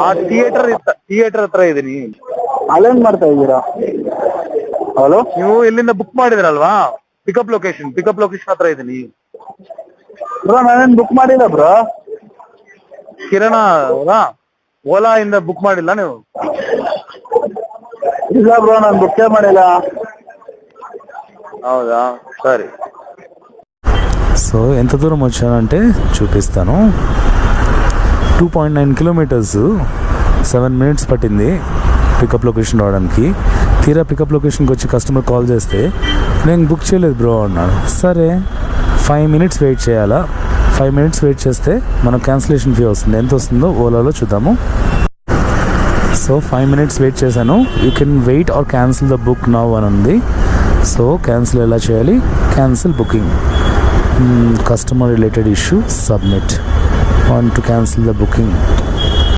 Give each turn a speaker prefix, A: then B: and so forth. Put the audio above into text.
A: ಆ ಥಿಯೇಟರ್ ಹತ್ರ ಇದೀನಿ.
B: ಅಲ್ಲೇನ್ ಮಾಡ್ತಾ ಇದ್ದೀರಾ? ಹಲೋ,
A: ನೀವು ಎಲ್ಲಿಂದ ಬುಕ್ ಮಾಡಿದ್ರಲ್ವಾ? ಪಿಕಪ್ ಲೊಕೇಶನ್ ಹತ್ರ ಇದೀನಿ.
B: ಬ್ರೋ ನಾನೇನ್ ಬುಕ್ ಮಾಡಿಲ್ಲ ಬ್ರೋ.
A: ಕಿರಣ ಅವರಾ? ಓಲಾ ಇಂದ ಬುಕ್ ಮಾಡಿಲ್ಲ ನೀವು?
B: ಇಲ್ಲ ಬ್ರೋ, ನಾನು ಬುಕ್ಕೇ ಮಾಡಿಲ್ಲ.
A: ಹೌದಾ, సరే.
C: సో ఎంత దూరం వచ్చానంటే చూపిస్తాను. 2.9 కిలోమీటర్స్, 7 minutes పట్టింది పికప్ లొకేషన్ రావడానికి. తీరా పికప్ లొకేషన్కి వచ్చి కస్టమర్ కాల్ చేస్తే నేను బుక్ చేయలేదు బ్రో అన్నాడు. సరే 5 minutes వెయిట్ చేయాలా? 5 minutes వెయిట్ చేస్తే మనకు క్యాన్సిలేషన్ ఫీ వస్తుంది. ఎంత వస్తుందో ఓలాలో చూద్దాము. సో 5 minutes వెయిట్ చేశాను. You can wait or cancel the book now అని ఉంది. సో క్యాన్సిల్ ఎలా చేయాలి? Cancel booking, customer related issue, submit. Want to cancel the booking.